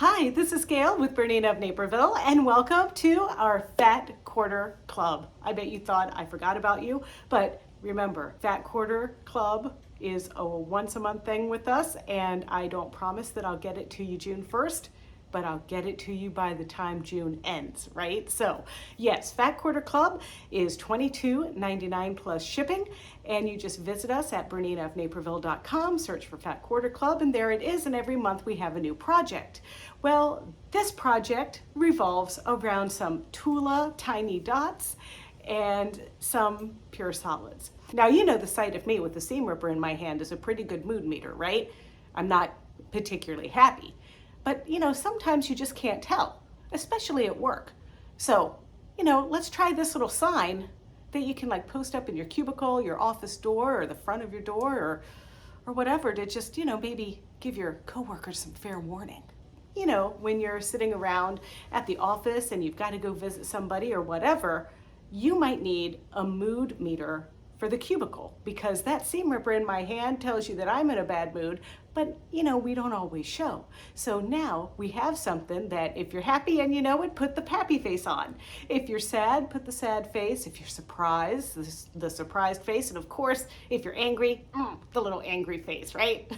Hi, this is Gayle with BERNINA of Naperville, and welcome to our Fat Quarter Club. I bet you thought I forgot about you, but remember, Fat Quarter Club is a once a month thing with us, and I don't promise that I'll get it to you June 1st, but I'll get it to you by the time June ends, right? So, yes, Fat Quarter Club is $22.99 plus shipping, and you just visit us at BERNINAofNaperville.com, search for Fat Quarter Club, and there it is, and every month we have a new project. Well, this project revolves around some Tula tiny dots and some pure solids. Now, you know the sight of me with the seam ripper in my hand is a pretty good mood meter, right? I'm not particularly happy. But, sometimes you just can't tell, especially at work. So, let's try this little sign that you can like post up in your cubicle, your office door, or the front of your door, or whatever to just, maybe give your coworkers some fair warning. When you're sitting around at the office and you've got to go visit somebody or whatever, you might need a mood meter for the cubicle because that seam ripper in my hand tells you that I'm in a bad mood, but we don't always show. So now we have something that if you're happy and you know it, put the happy face on. If you're sad, put the sad face. If you're surprised, the surprised face. And of course, if you're angry, the little angry face, right?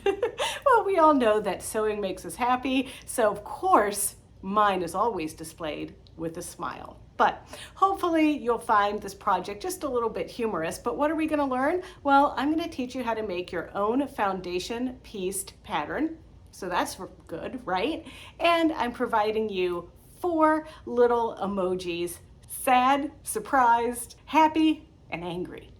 Well, we all know that sewing makes us happy. So of course, mine is always displayed with a smile. But hopefully you'll find this project just a little bit humorous. But what are we going to learn? Well, I'm going to teach you how to make your own foundation pieced pattern. So that's good, right? And I'm providing you 4 little emojis: sad, surprised, happy, and angry.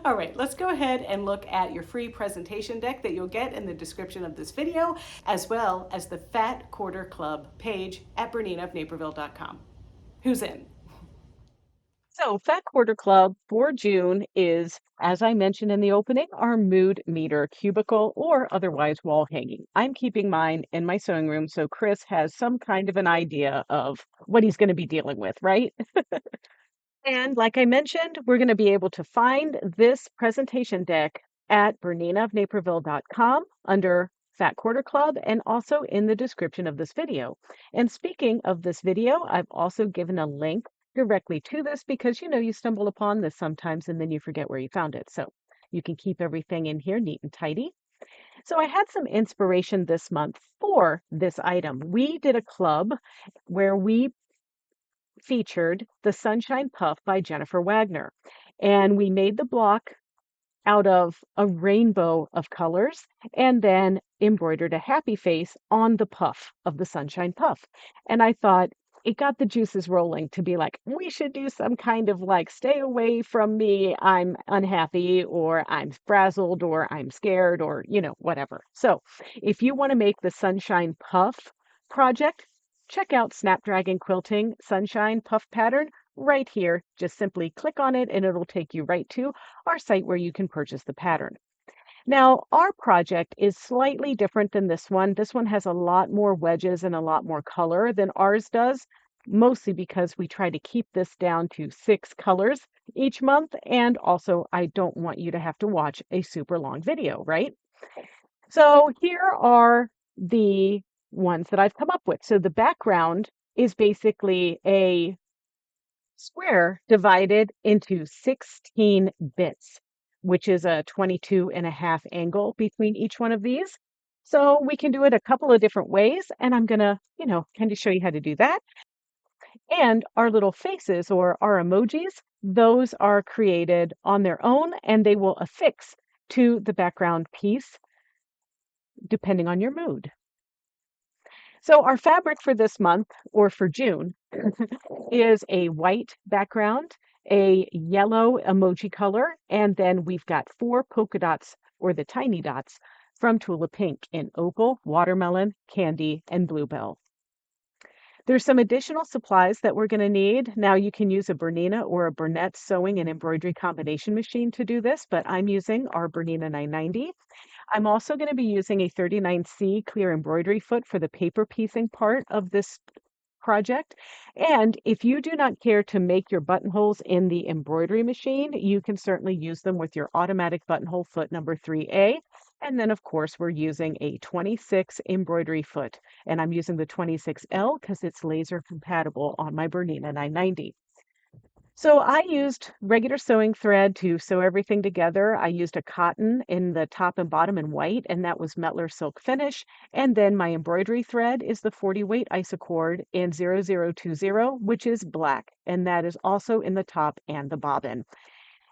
All right, let's go ahead and look at your free presentation deck that you'll get in the description of this video, as well as the Fat Quarter Club page at BERNINAofNaperville.com. Who's in? So, Fat Quarter Club for June is, as I mentioned in the opening, our mood meter cubicle or otherwise wall hanging. I'm keeping mine in my sewing room so Chris has some kind of an idea of what he's going to be dealing with, right? And like I mentioned, we're going to be able to find this presentation deck at BERNINAofNaperville.com under Fat Quarter Club and also in the description of this video. And speaking of this video, I've also given a link directly to this because you stumble upon this sometimes and then you forget where you found it. So you can keep everything in here neat and tidy. So I had some inspiration this month for this item. We did a club where we featured the Sunshine Puff by Jennifer Wagner. And we made the block out of a rainbow of colors and then embroidered a happy face on the puff of the Sunshine Puff. And I thought it got the juices rolling to be like, we should do some kind of like, stay away from me, I'm unhappy, or I'm frazzled, or I'm scared, or, whatever. So if you want to make the Sunshine Puff project, check out Snapdragon Quilting Sunshine Puff Pattern right here. Just simply click on it and it'll take you right to our site where you can purchase the pattern. Now, our project is slightly different than this one. This one has a lot more wedges and a lot more color than ours does, mostly because we try to keep this down to 6 colors each month. And also, I don't want you to have to watch a super long video, right? So here are the ones that I've come up with. So the background is basically a square divided into 16 bits, which is a 22.5 angle between each one of these. So we can do it a couple of different ways, and I'm gonna, kind of show you how to do that. And our little faces or our emojis, those are created on their own and they will affix to the background piece depending on your mood. So our fabric for this month, or for June, is a white background, a yellow emoji color, and then we've got 4 polka dots, or the tiny dots, from Tula Pink in opal, watermelon, candy, and bluebell. There's some additional supplies that we're going to need. Now you can use a Bernina or a Burnett sewing and embroidery combination machine to do this, but I'm using our Bernina 990. I'm also going to be using a 39C clear embroidery foot for the paper piecing part of this project. And if you do not care to make your buttonholes in the embroidery machine, you can certainly use them with your automatic buttonhole foot number 3A. And then, of course, we're using a 26 embroidery foot, and I'm using the 26L because it's laser compatible on my Bernina 990. So I used regular sewing thread to sew everything together. I used a cotton in the top and bottom in white, and that was Mettler Silk Finish. And then my embroidery thread is the 40 weight isocord in 0020, which is black, and that is also in the top and the bobbin.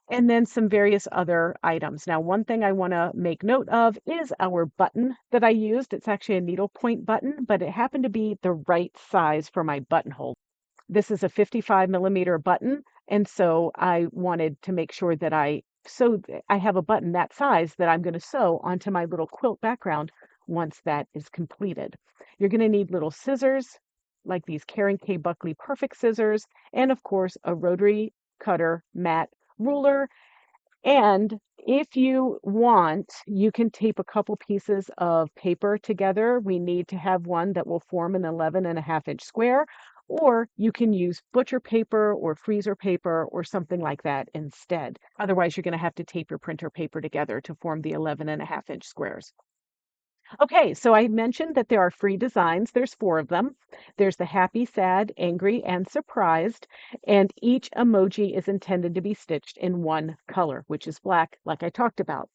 And then some various other items. Now, one thing I want to make note of is our button that I used. It's actually a needlepoint button, but it happened to be the right size for my buttonhole. This is a 55 millimeter button, and so I wanted to make sure that I have a button that size that I'm going to sew onto my little quilt background once that is completed. You're going to need little scissors, like these Karen K. Buckley Perfect scissors, and of course a rotary cutter mat ruler. And if you want, you can tape a couple pieces of paper together. We need to have one that will form an 11.5 inch square, or you can use butcher paper or freezer paper or something like that instead. Otherwise, you're going to have to tape your printer paper together to form the 11.5 inch squares. Okay, so I mentioned that there are free designs. There's 4 of them. There's the happy, sad, angry, and surprised. And each emoji is intended to be stitched in one color, which is black, like I talked about.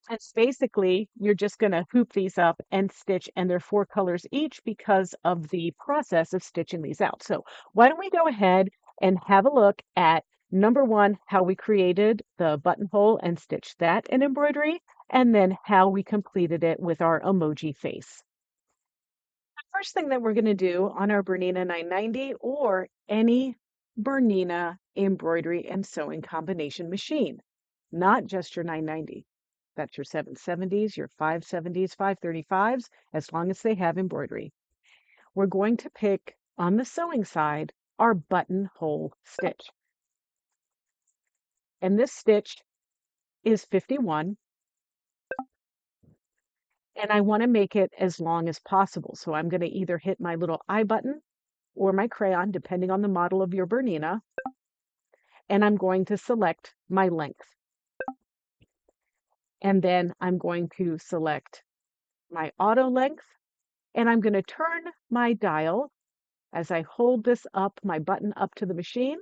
And basically, you're just going to hoop these up and stitch, and they're 4 colors each because of the process of stitching these out. So why don't we go ahead and have a look at number 1, how we created the buttonhole and stitched that in embroidery, and then how we completed it with our emoji face. The first thing that we're going to do on our Bernina 990 or any Bernina embroidery and sewing combination machine, not just your 990. That's your 770s, your 570s, 535s, as long as they have embroidery. We're going to pick on the sewing side our buttonhole stitch. And this stitch is 51, and I want to make it as long as possible. So I'm going to either hit my little I button or my crayon, depending on the model of your Bernina, and I'm going to select my length. And then I'm going to select my auto length, and I'm going to turn my dial as I hold this up, my button up to the machine.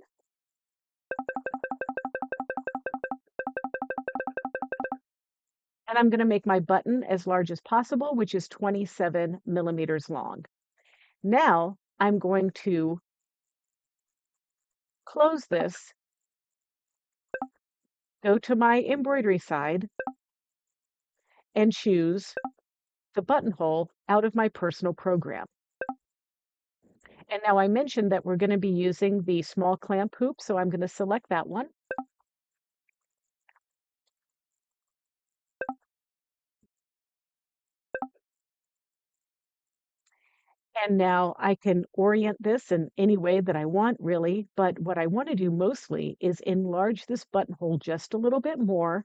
And I'm going to make my button as large as possible, which is 27 millimeters long. Now I'm going to close this, go to my embroidery side, and choose the buttonhole out of my personal program. And now I mentioned that we're going to be using the small clamp hoop, so I'm going to select that one. And now I can orient this in any way that I want, really. But what I want to do mostly is enlarge this buttonhole just a little bit more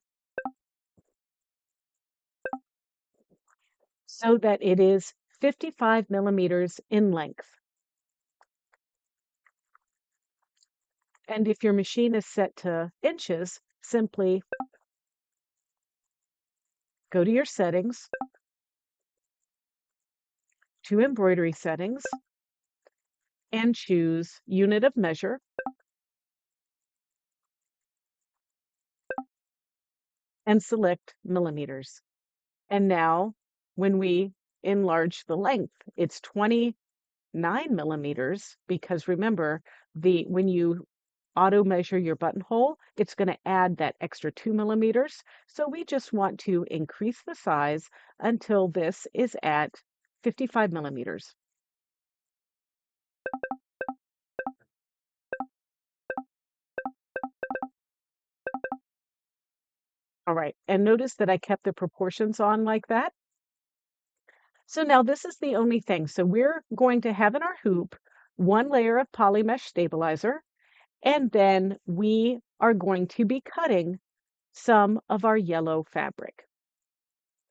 so that it is 55 millimeters in length. And if your machine is set to inches, simply go to your settings, to embroidery settings, and choose unit of measure. And select millimeters. And now when we enlarge the length, it's 29 millimeters because remember, when you auto measure your buttonhole, it's going to add that extra 2 millimeters. So we just want to increase the size until this is at 55 millimeters. All right, and notice that I kept the proportions on like that. So now this is the only thing. So we're going to have in our hoop 1 layer of poly mesh stabilizer, and then we are going to be cutting some of our yellow fabric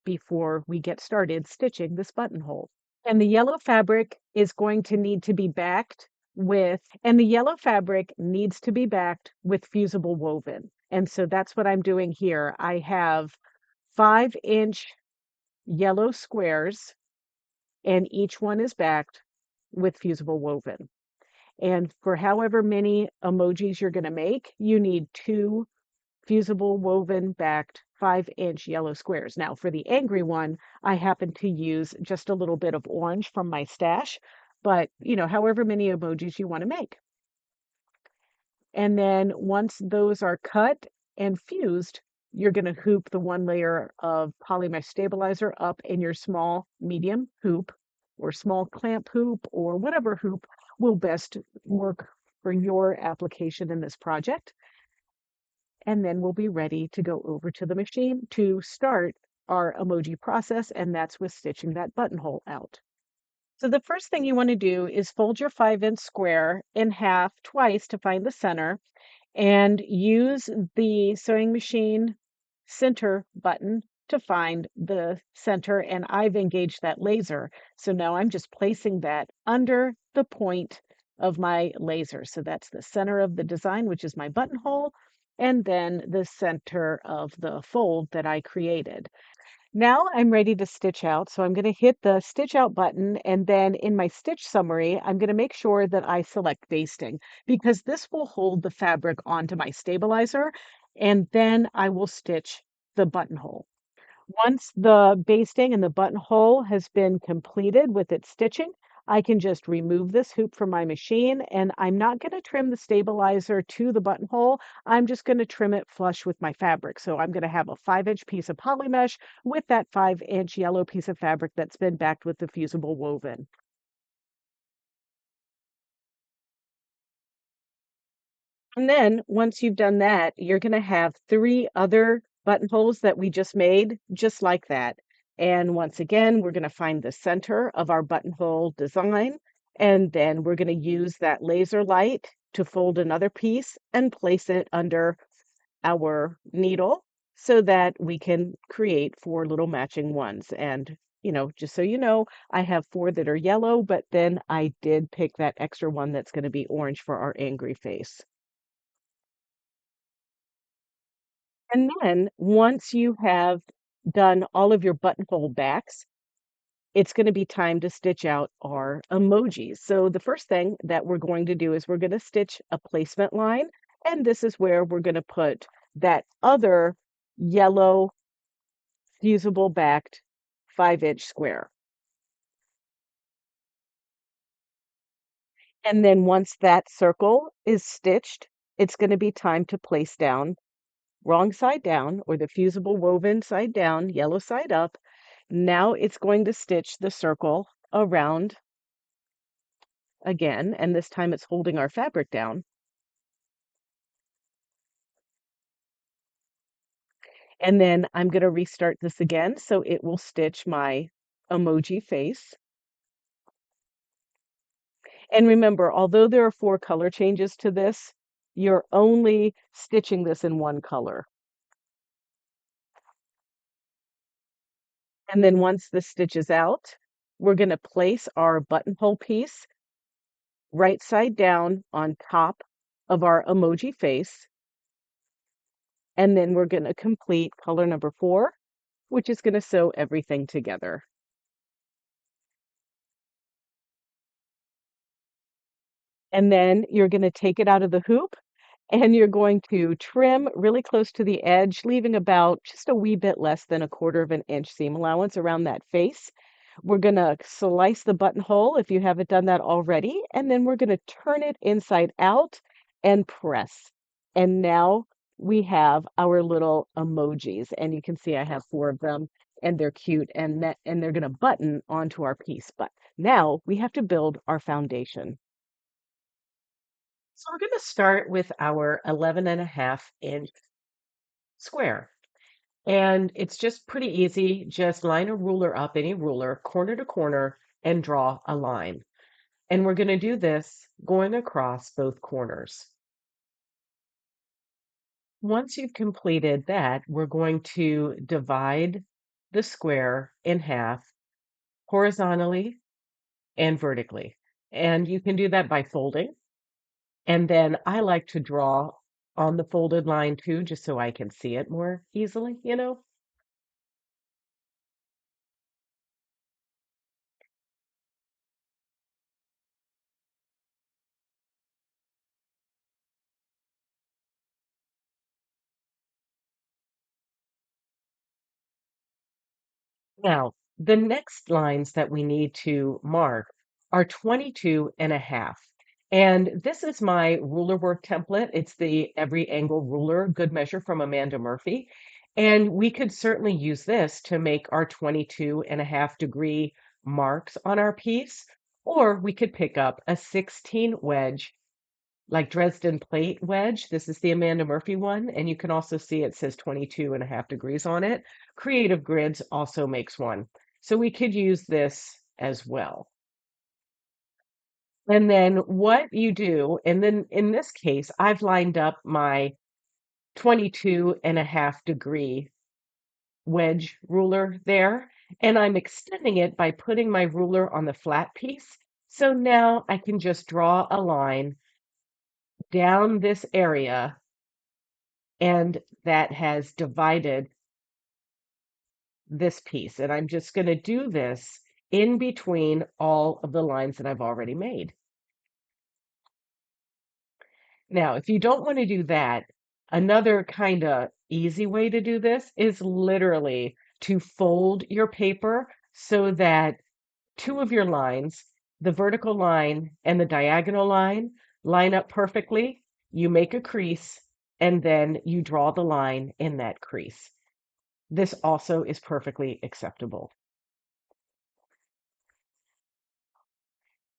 before we get started stitching this buttonhole. And the yellow fabric is going to need to be backed and the yellow fabric needs to be backed with fusible woven. And so that's what I'm doing here. I have 5-inch yellow squares, and each one is backed with fusible woven. And for however many emojis you're going to make, you need two fusible woven backed 5-inch yellow squares. Now, for the angry one, I happen to use just a little bit of orange from my stash, but however many emojis you want to make. And then once those are cut and fused, you're going to hoop the one layer of polymesh stabilizer up in your small medium hoop or small clamp hoop or whatever hoop will best work for your application in this project. And then we'll be ready to go over to the machine to start our emoji process, and that's with stitching that buttonhole out. So the first thing you want to do is fold your 5-inch square in half twice to find the center and use the sewing machine center button to find the center. And I've engaged that laser. So now I'm just placing that under the point of my laser. So that's the center of the design, which is my buttonhole, and then the center of the fold that I created. Now I'm ready to stitch out. So I'm going to hit the stitch out button, and then in my stitch summary, I'm going to make sure that I select basting because this will hold the fabric onto my stabilizer, and then I will stitch the buttonhole. Once the basting and the buttonhole has been completed with its stitching, I can just remove this hoop from my machine, and I'm not going to trim the stabilizer to the buttonhole. I'm just going to trim it flush with my fabric. So I'm going to have a 5-inch piece of poly mesh with that 5-inch yellow piece of fabric that's been backed with the fusible woven. And then once you've done that, you're going to have 3 other buttonholes that we just made, just like that. And once again, we're going to find the center of our buttonhole design. And then we're going to use that laser light to fold another piece and place it under our needle so that we can create 4 little matching ones. And just so you know, I have 4 that are yellow, but then I did pick that extra one that's going to be orange for our angry face. And then once you have done all of your buttonhole backs, it's going to be time to stitch out our emojis. So the first thing that we're going to do is we're going to stitch a placement line. And this is where we're going to put that other yellow fusible backed 5-inch square. And then once that circle is stitched, it's going to be time to place down wrong side down or the fusible woven side down, yellow side up. Now it's going to stitch the circle around again, and this time it's holding our fabric down. And then I'm going to restart this again so it will stitch my emoji face. And remember, although there are 4 color changes to this, you're only stitching this in one color. And then once the stitch is out, we're going to place our buttonhole piece right side down on top of our emoji face. And then we're going to complete color number 4, which is going to sew everything together. And then you're going to take it out of the hoop and you're going to trim really close to the edge, leaving about just a wee bit less than 1/4 of an inch seam allowance around that face. We're going to slice the buttonhole if you haven't done that already, and then we're going to turn it inside out and press. And now we have our little emojis, and you can see I have 4 of them, and they're cute, and they're going to button onto our piece. But now we have to build our foundation. So we're going to start with our 11.5-inch square. And it's just pretty easy. Just line a ruler up, any ruler, corner to corner, and draw a line. And we're going to do this going across both corners. Once you've completed that, we're going to divide the square in half horizontally and vertically. And you can do that by folding. And then I like to draw on the folded line too, just so I can see it more easily. Now, the next lines that we need to mark are 22 and a half. And this is my ruler work template. It's the every angle ruler, good measure from Amanda Murphy. And we could certainly use this to make our 22 and a half degree marks on our piece, or we could pick up a 16 wedge like Dresden plate wedge. This is the Amanda Murphy one, and you can also see it says 22 and a half degrees on it. Creative Grids also makes one. So we could use this as well. And then what you do, and then in this case, I've lined up my 22 and a half degree wedge ruler there, and I'm extending it by putting my ruler on the flat piece. So now I can just draw a line down this area and that has divided this piece. And I'm just going to do this in between all of the lines that I've already made. Now, if you don't want to do that, another kind of easy way to do this is literally to fold your paper so that two of your lines, the vertical line and the diagonal line up perfectly. You make a crease and then you draw the line in that crease. This also is perfectly acceptable.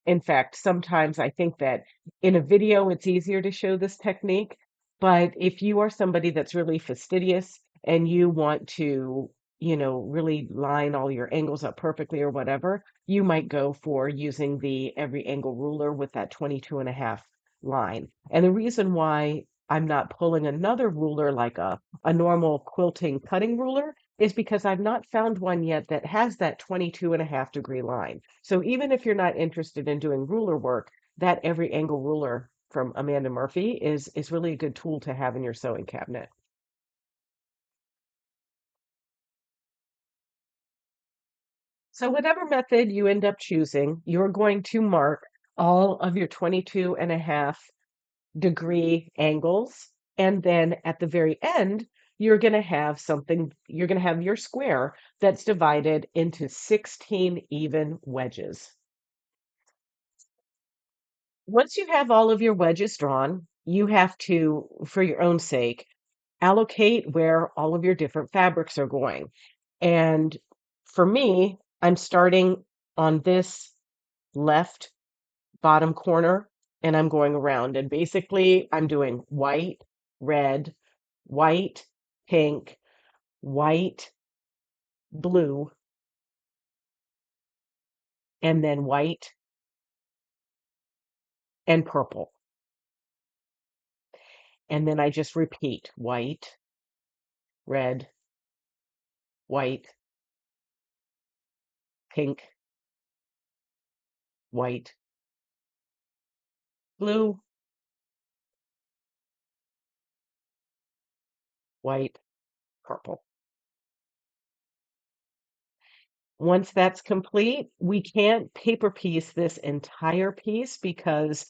In fact, sometimes I think that in a video it's easier to show this technique, but if you are somebody that's really fastidious and you want to, really line all your angles up perfectly or whatever, you might go for using the every angle ruler with that 22 and a half line. And the reason why I'm not pulling another ruler like a normal quilting cutting ruler is because I've not found one yet that has that 22 and a half degree line. So even if you're not interested in doing ruler work, that every angle ruler from Amanda Murphy is really a good tool to have in your sewing cabinet. So whatever method you end up choosing, you're going to mark all of your 22 and a half degree angles. And then at the very end, you're going to have you're going to have your square that's divided into 16 even wedges. Once you have all of your wedges drawn, you have to, for your own sake, allocate where all of your different fabrics are going. And for me, I'm starting on this left bottom corner and I'm going around. And basically, I'm doing white, red, white, pink, white, blue, and then white and purple. And then I just repeat white, red, white, pink, white, blue, white, purple. Once that's complete, we can't paper piece this entire piece because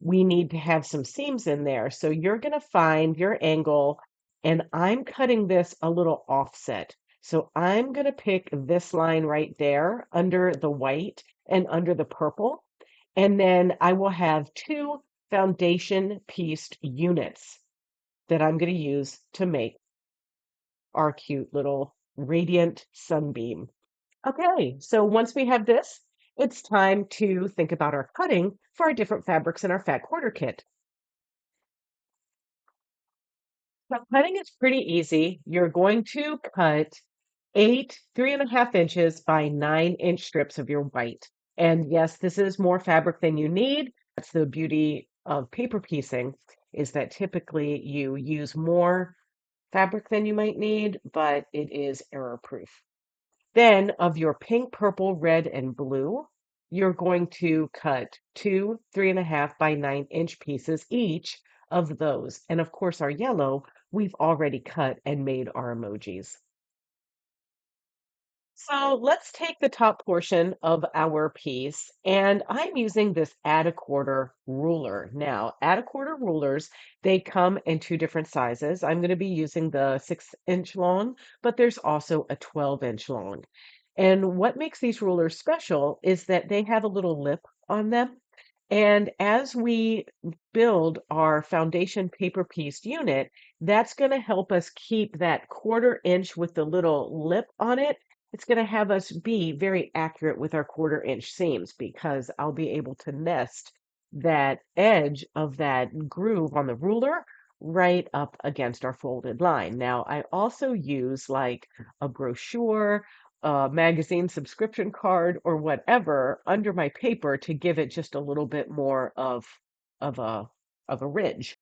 we need to have some seams in there. So you're going to find your angle, and I'm cutting this a little offset. So I'm going to pick this line right there under the white and under the purple. And then I will have two foundation pieced units that I'm going to use to make our cute little radiant sunbeam. Okay, so once we have this, it's time to think about our cutting for our different fabrics in our fat quarter kit. So cutting is pretty easy. You're going to cut 3.5 inches by 9-inch strips of your white. And yes, this is more fabric than you need. That's the beauty of paper piecing, is that typically you use more fabric than you might need, but it is error proof. Then of your pink, purple, red, and blue, you're going to cut two 3.5 by 9-inch pieces each of those. And of course, our yellow, we've already cut and made our emojis. So let's take the top portion of our piece, and I'm using this add a quarter ruler. Now, add a quarter rulers, they come in two different sizes. I'm going to be using the 6-inch long, but there's also a 12-inch long. And what makes these rulers special is that they have a little lip on them. And as we build our foundation paper piece unit, that's going to help us keep that 1/4 inch with the little lip on it. It's going to have us be very accurate with our 1/4 inch seams because I'll be able to nest that edge of that groove on the ruler right up against our folded line. Now, I also use like a brochure, a magazine subscription card, or whatever under my paper to give it just a little bit more of a of a ridge.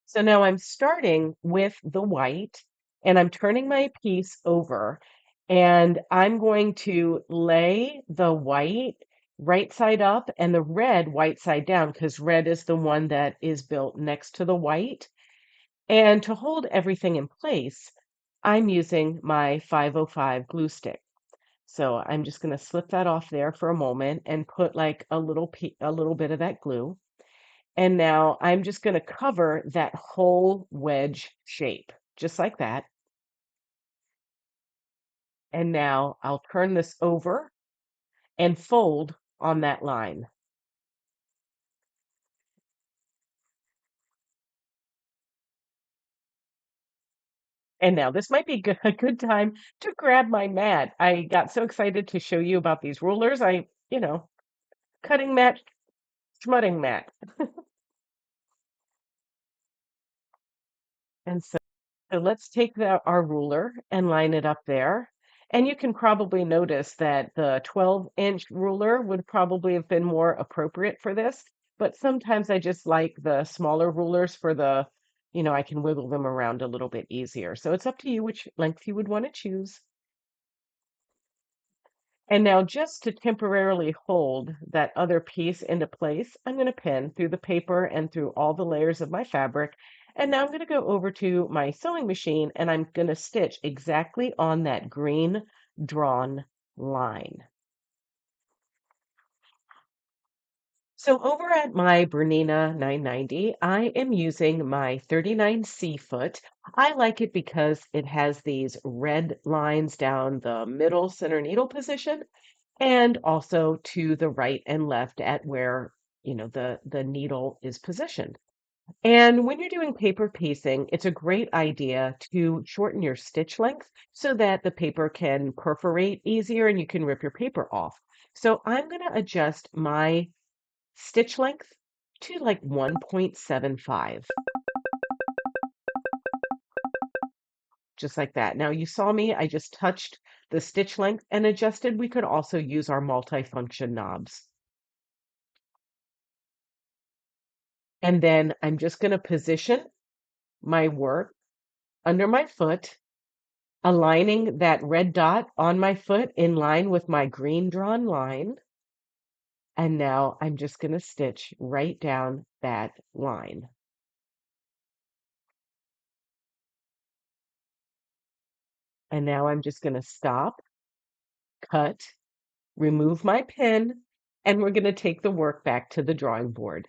So now I'm starting with the white and I'm turning my piece over and I'm going to lay the white right side up and the red white side down because red is the one that is built next to the white. And to hold everything in place, I'm using my 505 glue stick. So I'm just going to slip that off there for a moment and put like a little bit of that glue. And now I'm just going to cover that whole wedge shape, just like that. And now I'll turn this over and fold on that line. And now this might be a good time to grab my mat. I got so excited to show you about these rulers. Cutting mat, smutting mat. And so let's take our ruler and line it up there. And you can probably notice that the 12-inch ruler would probably have been more appropriate for this. But sometimes I just like the smaller rulers for I can wiggle them around a little bit easier. So it's up to you which length you would want to choose. And now just to temporarily hold that other piece into place, I'm going to pin through the paper and through all the layers of my fabric. And now I'm going to go over to my sewing machine and I'm going to stitch exactly on that green drawn line. So over at my Bernina 990, I am using my 39C foot. I like it because it has these red lines down the middle center needle position and also to the right and left at where the needle is positioned. And when you're doing paper piecing, it's a great idea to shorten your stitch length so that the paper can perforate easier and you can rip your paper off. So I'm going to adjust my stitch length to like 1.75, just like that. Now you saw me, I just touched the stitch length and adjusted. We could also use our multifunction knobs. And then I'm just going to position my work under my foot, aligning that red dot on my foot in line with my green drawn line. And now I'm just going to stitch right down that line. And now I'm just going to stop, cut, remove my pin, and we're going to take the work back to the drawing board.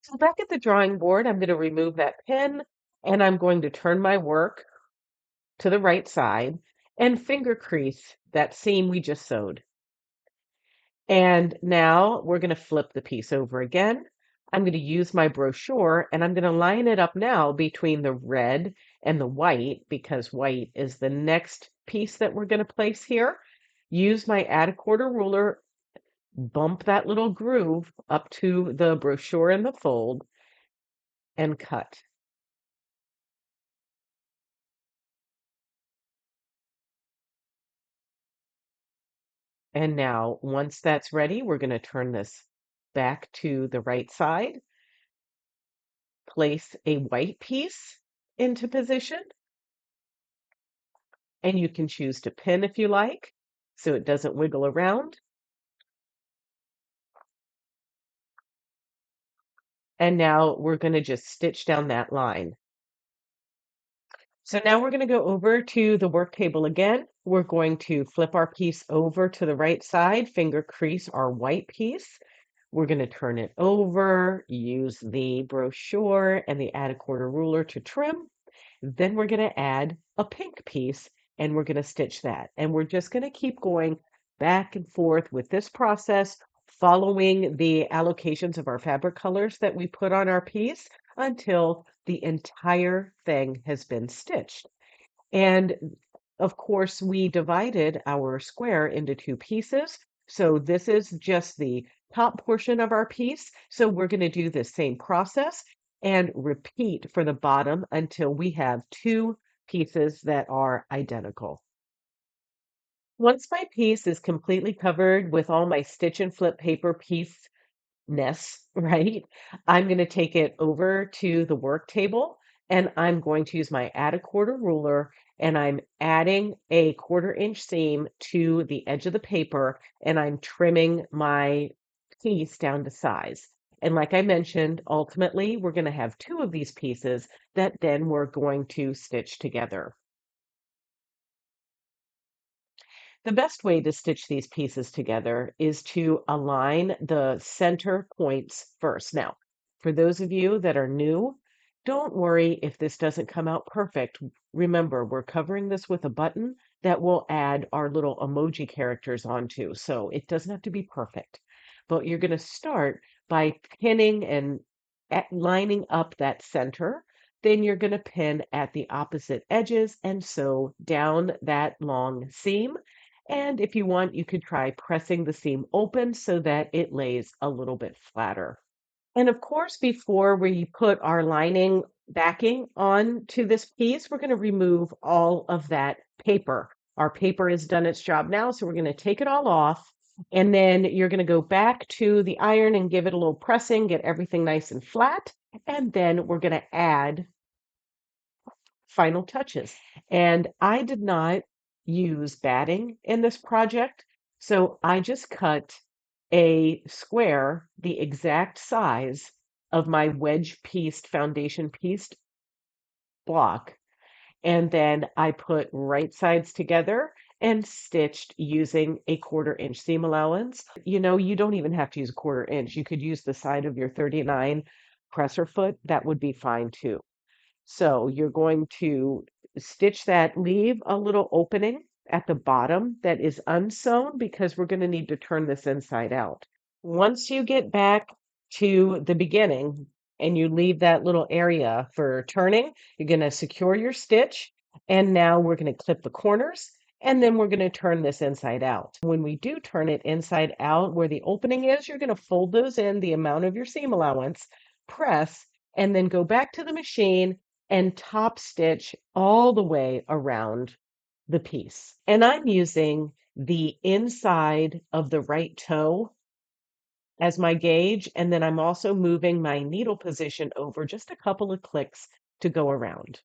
So back at the drawing board, I'm going to remove that pin and I'm going to turn my work to the right side and finger crease that seam we just sewed. And now we're going to flip the piece over again. I'm going to use my brochure and I'm going to line it up now between the red and the white because white is the next piece that we're going to place here. Use my add a quarter ruler, bump that little groove up to the brochure and the fold and cut. And now once that's ready, we're going to turn this back to the right side, place a white piece into position, and you can choose to pin if you like, so it doesn't wiggle around. And now we're going to just stitch down that line. So now we're going to go over to the work table again. We're going to flip our piece over to the right side, finger crease our white piece. We're going to turn it over, use the brochure and the add a quarter ruler to trim. Then we're going to add a pink piece and we're going to stitch that. And we're just going to keep going back and forth with this process, following the allocations of our fabric colors that we put on our piece until the entire thing has been stitched. And of course, we divided our square into two pieces. So this is just the top portion of our piece. So we're going to do the same process and repeat for the bottom until we have two pieces that are identical. Once my piece is completely covered with all my stitch and flip paper piece ness, right? I'm going to take it over to the work table and I'm going to use my add a quarter ruler and I'm adding a 1/4 inch seam to the edge of the paper and I'm trimming my piece down to size. And like I mentioned, ultimately, we're going to have two of these pieces that then we're going to stitch together. The best way to stitch these pieces together is to align the center points first. Now, for those of you that are new, don't worry if this doesn't come out perfect. Remember, we're covering this with a button that we'll add our little emoji characters onto, so it doesn't have to be perfect. But you're going to start by pinning and lining up that center. Then you're going to pin at the opposite edges and sew down that long seam, and if you want, you could try pressing the seam open so that it lays a little bit flatter. And of course, before we put our lining backing on to this piece, we're going to remove all of that paper. Our paper has done its job now, so we're going to take it all off. And then you're going to go back to the iron and give it a little pressing, get everything nice and flat. And then we're going to add final touches. And I did not use batting in this project, so I just cut a square the exact size of my wedge pieced foundation pieced block. And then I put right sides together and stitched using a 1/4 inch seam allowance. You know, you don't even have to use a 1/4 inch. You could use the side of your 39 presser foot. That would be fine too. So you're going to stitch that, leave a little opening at the bottom that is unsewn because we're going to need to turn this inside out. Once you get back to the beginning and you leave that little area for turning, you're going to secure your stitch. And now we're going to clip the corners and then we're going to turn this inside out. When we do turn it inside out where the opening is, you're going to fold those in the amount of your seam allowance, press, and then go back to the machine and top stitch all the way around the piece. And I'm using the inside of the right toe as my gauge, and then I'm also moving my needle position over just a couple of clicks to go around.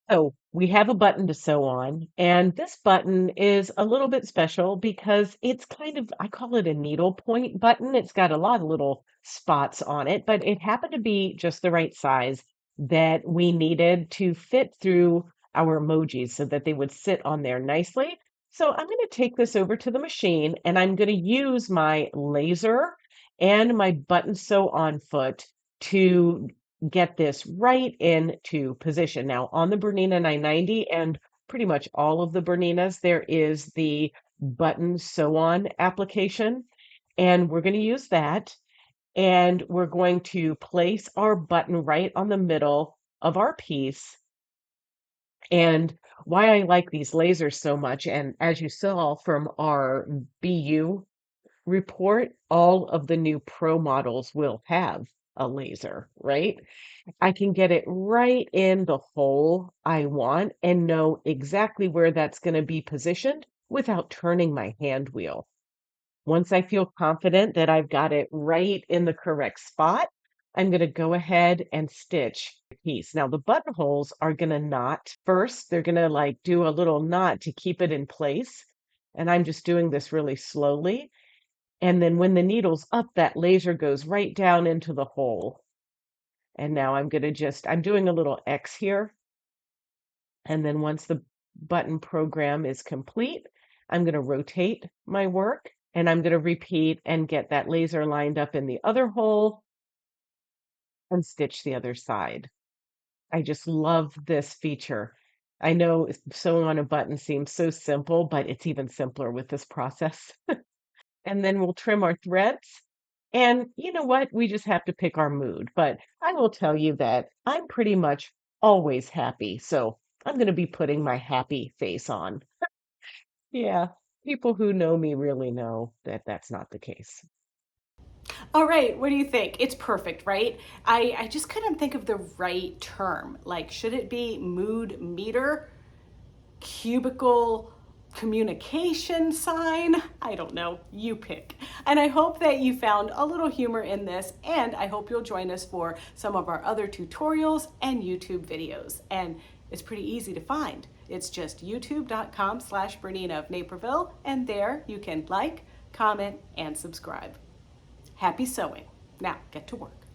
So we have a button to sew on, and this button is a little bit special because it's kind of, I call it a needle point button. It's got a lot of little spots on it, but it happened to be just the right size that we needed to fit through our emojis so that they would sit on there nicely. So I'm going to take this over to the machine and I'm going to use my laser and my button sew on foot to get this right into position. Now, on the Bernina 990 and pretty much all of the Berninas, there is the button sew on application, and we're going to use that. And we're going to place our button right on the middle of our piece. And why I like these lasers so much, and as you saw from our BU report, all of the new Pro models will have a laser, right? I can get it right in the hole I want and know exactly where that's going to be positioned without turning my hand wheel. Once I feel confident that I've got it right in the correct spot, I'm going to go ahead and stitch the piece. Now the buttonholes are going to knot first. They're going to like do a little knot to keep it in place. And I'm just doing this really slowly. And then when the needle's up, that laser goes right down into the hole. And now I'm going to I'm doing a little X here. And then once the button program is complete, I'm going to rotate my work and I'm going to repeat and get that laser lined up in the other hole and stitch the other side. I just love this feature. I know sewing on a button seems so simple, but it's even simpler with this process. And then we'll trim our threads. And you know what? We just have to pick our mood. But I will tell you that I'm pretty much always happy. So I'm going to be putting my happy face on. Yeah, people who know me really know that that's not the case. All right, what do you think? It's perfect, right? I just couldn't think of the right term. Like, should it be mood meter? Cubical communication sign? I don't know. You pick. And I hope that you found a little humor in this, and I hope you'll join us for some of our other tutorials and YouTube videos. And it's pretty easy to find. It's just youtube.com/Bernina of Naperville, and there you can like, comment, and subscribe. Happy sewing. Now, get to work.